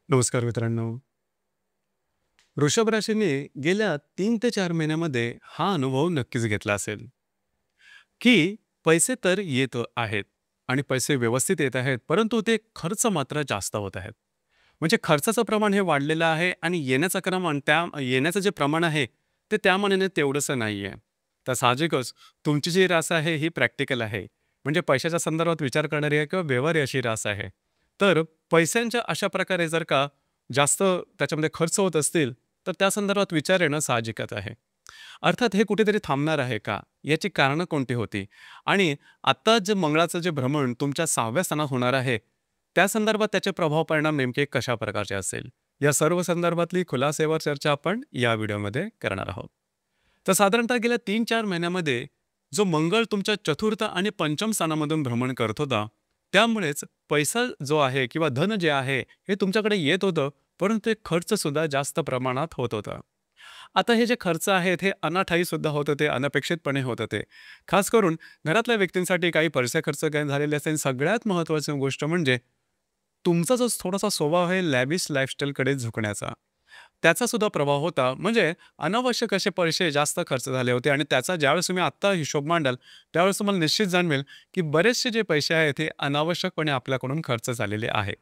नमस्कार मित्रांनो. वृषभ राशीने गेल्या 3 ते 4 महिन्यामध्ये हा अनुभव नक्कीच घेतला असेल, की पैसे तर येत आहेत आणि पैसे व्यवस्थित येत आहेत, परंतु ते खर्च मात्र जास्त होत आहेत. म्हणजे खर्चाचं प्रमाण हे वाढलेलं आहे आणि येण्याचं प्रमाण त्या येण्याचं जे प्रमाण आहे, ते त्या मानाने तेवढंसं नाहीये. तर साहजिकच तुमची जी रास आहे ही प्रॅक्टिकल आहे. म्हणजे पैशाच्या संदर्भात विचार करणारी आहे किंवा व्यवहारी अशी रास आहे. तर पैशांच्या अशा प्रकारे जर का जास्त त्याच्यामध्ये खर्च होत असतील, तर त्या संदर्भात विचार येणं साहजिकच आहे. अर्थात हे कुठेतरी थांबणार आहे का? याची कारणं कोणती होती? आणि आता जे मंगळाचं जे भ्रमण तुमच्या 6व्या स्थानात होणार आहे, त्या संदर्भात त्याचे प्रभाव परिणाम नेमके कशा प्रकारचे असेल? या सर्व संदर्भातली खुलासेवर चर्चा आपण या व्हिडिओमध्ये करणार आहोत. तर साधारणतः गेल्या 3-4 महिन्यामध्ये जो मंगळ तुमच्या चतुर्थ आणि पंचम स्थानामधून भ्रमण करत होता, त्यामुळेच पैसा जो आहे किंवा धन जे आहे, हे तुमच्याकडे येत होतं, परंतु ते खर्चसुद्धा जास्त प्रमाणात होत होता. आता हे जे खर्च आहेत हे अनाठायी सुद्धा होत होते, अनपेक्षितपणे होत होते. खास करून घरातल्या व्यक्तींसाठी काही पैसे खर्च काही झालेले असतील. सगळ्यात महत्त्वाची गोष्ट म्हणजे तुमचा जो थोडासा स्वभाव आहे लॅविश लाईफस्टाईलकडे झुकण्याचा. त्याचा सुद्धा प्रभाव होता. म्हणजे अनावश्यक असे पैसे जास्त खर्च झाले होते आणि त्याचा ज्यावेळेस तुम्ही आत्ता हिशोब मांडाल, त्यावेळेस तुम्हाला निश्चित जाणवेल, की बरेचसे जे पैसे आहेत हे अनावश्यकपणे आपल्याकडून खर्च झालेले आहे.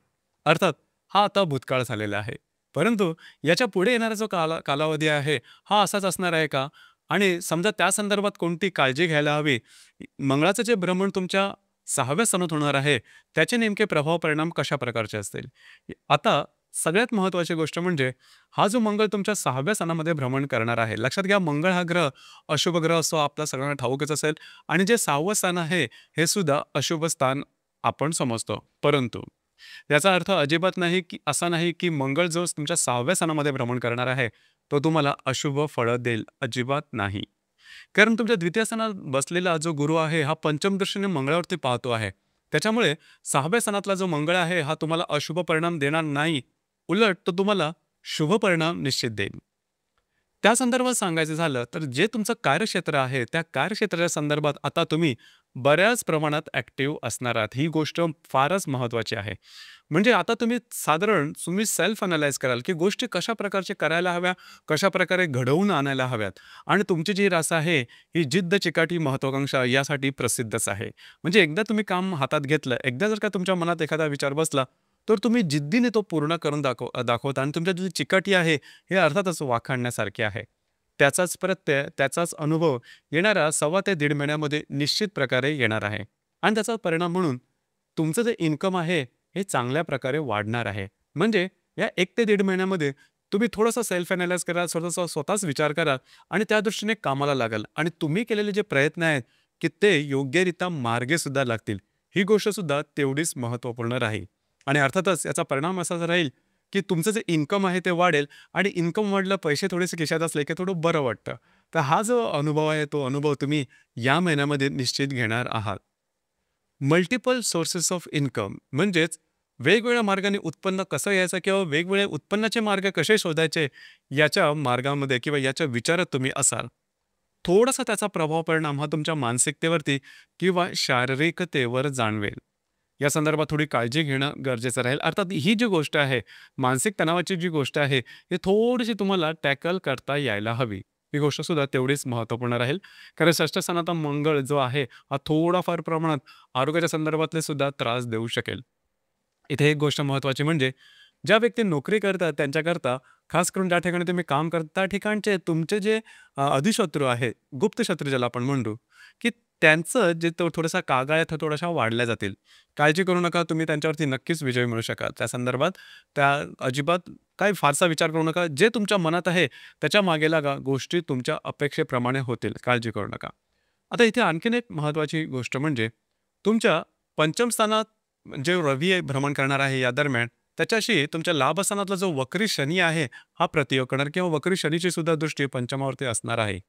अर्थात हा आता भूतकाळ झालेला आहे. परंतु याच्या पुढे येणारा जो कालावधी आहे, हा असाच असणार आहे का? आणि समजा त्या संदर्भात कोणती काळजी घ्यायला हवी? मंगळाचं जे भ्रमण तुमच्या 6व्या स्थानात होणार आहे, त्याचे नेमके प्रभाव परिणाम कशा प्रकारचे असतील? आता सगळ्यात महत्त्वाची गोष्ट म्हणजे हा जो मंगळ तुमच्या 6व्या स्थानामध्ये भ्रमण करणार आहे. लक्षात घ्या मंगळ हा ग्रह अशुभ ग्रह असतो आपल्या सगळ्यांना ठाऊकच असेल आणि जे 6वं स्थान आहे, हे सुद्धा अशुभ स्थान आपण समजतो. परंतु याचा अर्थ अजिबात नाही की असा नाही की मंगळ जो तुमच्या 6व्या स्थानामध्ये भ्रमण करणार आहे, तो तुम्हाला अशुभ फळं देईल. अजिबात नाही. कारण तुमच्या द्वितीय स्थानात बसलेला जो गुरु आहे, हा पंचम दृष्टीने मंगळावरती पाहतो आहे. त्याच्यामुळे 6व्या स्थानातला जो मंगळ आहे, हा तुम्हाला अशुभ परिणाम देणार नाही. उलट तो तुम्हाला शुभ परिणाम निश्चित देईल. त्या संदर्भात सांगायचं झालं तर जे तुमचं कार्यक्षेत्र आहे, त्या कार्यक्षेत्राच्या संदर्भात आता तुम्ही बऱ्याच प्रमाणात ॲक्टिव्ह असणार आहात. ही गोष्ट फारच महत्त्वाची आहे. म्हणजे आता तुम्ही सेल्फ अनलाईज कराल, की गोष्टी कशा प्रकारचे करायला हव्या, कशाप्रकारे घडवून आणायला हव्यात आणि तुमची जी रास आहे, ही जिद्द, चिकाटी, महत्त्वाकांक्षा यासाठी प्रसिद्धच आहे. म्हणजे एकदा तुम्ही काम हातात घेतलं, एकदा जर का तुमच्या मनात एखादा विचार बसला, तर तुम्ही जिद्दीने तो पूर्ण करून दाखवता आणि तुमच्या जी चिकाटी आहे, हे अर्थातच वाखाणण्यासारखे आहे. त्याचाच प्रत्यय, त्याचाच अनुभव येणाऱ्या 1.25 ते 1.5 महिन्यामध्ये निश्चित प्रकारे येणार आहे आणि त्याचा परिणाम म्हणून तुमचं जे इन्कम आहे, हे चांगल्या प्रकारे वाढणार आहे. म्हणजे या 1 ते 1.5 महिन्यामध्ये तुम्ही थोडंसं सेल्फ अॅनलाईज करा, थोडासा स्वतःच विचार करा आणि त्या दृष्टीने कामाला लागाल आणि तुम्ही केलेले जे प्रयत्न आहेत, की ते योग्यरित्या मार्गीसुद्धा लागतील. ही गोष्टसुद्धा तेवढीच महत्त्वपूर्ण राहील आणि अर्थातच याचा परिणाम असाच राहील, की तुमचं जे इन्कम आहे ते वाढेल आणि इन्कम वाढलं, पैसे थोडेसे खिशात असले, की थोडं बरं वाटतं. तर हा जो अनुभव आहे, तो अनुभव तुम्ही या महिन्यामध्ये निश्चित घेणार आहात. मल्टिपल सोर्सेस ऑफ इन्कम म्हणजेच वेगवेगळ्या मार्गाने उत्पन्न कसं यायचं किंवा वेगवेगळे उत्पन्नाचे मार्ग कसे शोधायचे याच्या मार्गामध्ये किंवा याच्या विचारात तुम्ही असाल. थोडासा त्याचा प्रभाव परिणाम हा तुमच्या मानसिकतेवरती किंवा शारीरिकतेवर जाणवेल. या संदर्भात थोडी काळजी घेणं गरजेचं राहील. अर्थात ही जी गोष्ट आहे, मानसिक तणावाची जी गोष्ट आहे, ही थोडीशी तुम्हाला टॅकल करता यायला हवी. ही गोष्ट सुद्धा तेवढीच महत्त्वपूर्ण राहील. कारण षष्ठ स्थानाचा मंगळ जो आहे, हा थोडाफार प्रमाणात आरोग्याच्या संदर्भातले सुद्धा त्रास देऊ शकेल. इथे एक गोष्ट महत्त्वाची म्हणजे ज्या व्यक्ती नोकरी करतात त्यांच्याकरता खास करून ज्या ठिकाणी तुम्ही काम करता त्या ठिकाणचे तुमचे जे अधिशत्रू आहे, गुप्त शत्रू ज्याला आपण म्हणतो, की त्यांचं जे तो थोडासा कागाळ्या आहेत थोड्याशा वाढल्या जातील. काळजी करू नका, तुम्ही त्यांच्यावरती नक्कीच विजय मिळवू शकाल. त्या संदर्भात त्या अजिबात काही फारसा विचार करू नका. जे तुमच्या मनात आहे त्याच्या मागे लागा. गोष्टी तुमच्या अपेक्षेप्रमाणे होतील. काळजी करू नका. आता इथे आणखीन एक महत्त्वाची गोष्ट म्हणजे तुमच्या पंचम स्थानात जे रवी भ्रमण करणार आहे या दरम्यान, त्याच्याशी तुमच्या लाभस्थानातला जो वक्री शनी आहे, हा प्रतियोग करणार किंवा वक्री शनीची सुद्धा दृष्टी पंचमावरती असणार आहे.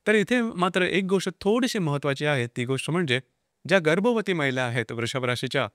तर इथे मात्र एक गोष्ट थोडीशी महत्त्वाची आहे, ती गोष्ट म्हणजे ज्या गर्भवती महिला आहेत वृषभ राशीच्या,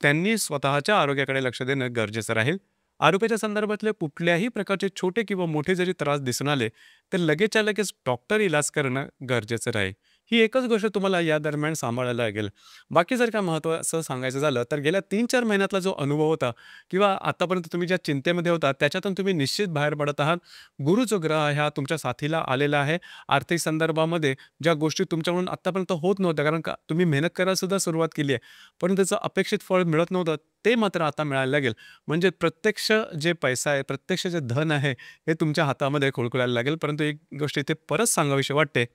त्यांनी स्वतःच्या आरोग्याकडे लक्ष देणं गरजेचं राहील. आरोग्याच्या संदर्भातले कुठल्याही प्रकारचे छोटे किंवा मोठे जरी त्रास दिसून आले, तर लगेचच्या लगेच डॉक्टर इलाज करणं गरजेचं राहील. ही एकच गोष्ट तुम्हाला या दरम्यान सांभाळायला लागेल. बाकी जर का महत्त्वाचं सांगायचं झालं, तर गेल्या 3-4 महिन्यातला जो अनुभव होता किंवा आतापर्यंत तुम्ही ज्या चिंतेमध्ये होता, त्याच्यातून तुम्ही निश्चित बाहेर पडत आहात. गुरु जो ग्रह आहे, हा तुमच्या साथीला आलेला आहे. आर्थिक संदर्भामध्ये ज्या गोष्टी तुमच्याकडून आत्तापर्यंत होत नव्हत्या, कारण का तुम्ही मेहनत करायला सुद्धा सुरुवात केली आहे, परंतु त्याचं अपेक्षित फळ मिळत नव्हतं, ते मात्र आता मिळायला लागेल. म्हणजे प्रत्यक्ष जे पैसा आहे, प्रत्यक्ष जे धन आहे, हे तुमच्या हातामध्ये खुळखुळायला लागेल. परंतु एक गोष्ट इथे परत सांगावीशी वाटते,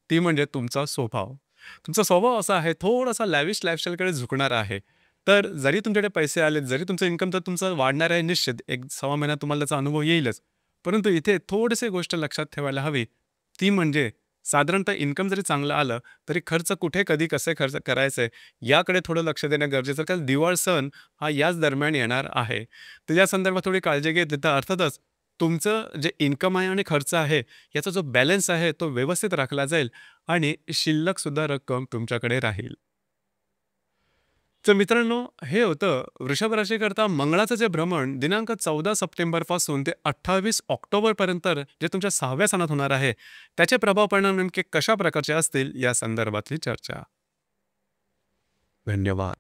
ती म्हणजे तुमचा स्वभाव. तुमचा स्वभाव असा आहे, थोडासा लॅविश लाईफस्टाईलकडे झुकणारा आहे. तर जरी तुमच्याकडे पैसे आले, जरी तुमचं इन्कम तर तुमचं वाढणार आहे निश्चित. 1-1.25 महिन्यात तुम्हाला त्याचा अनुभव येईलच. परंतु इथे थोडीशी गोष्ट लक्षात ठेवायला हवी, ती म्हणजे साधारणतः इन्कम जरी चांगलं आलं, तरी खर्च कुठे, कधी, कसे खर्च करायचे याकडे थोडं लक्ष देणं गरजेचं आहे. कारण दिवाळ सण हा याच दरम्यान येणार आहे. तर या संदर्भात थोडी काळजी घेतली तर अर्थातच तुमचं जे इन्कम आहे आणि खर्च आहे, याचा जो बॅलन्स आहे तो व्यवस्थित राखला जाईल आणि शिल्लकसुद्धा रक्कम तुमच्याकडे राहील. तर मित्रांनो, हे होतं वृषभ राशीकरता मंगळाचं जे भ्रमण दिनांक 14 सप्टेंबरपासून ते 28 ऑक्टोबरपर्यंत जे तुमच्या 6व्या स्थानात होणार आहे, त्याचे प्रभाव परिणाम नेमके कशा प्रकारचे असतील या संदर्भातली चर्चा. धन्यवाद.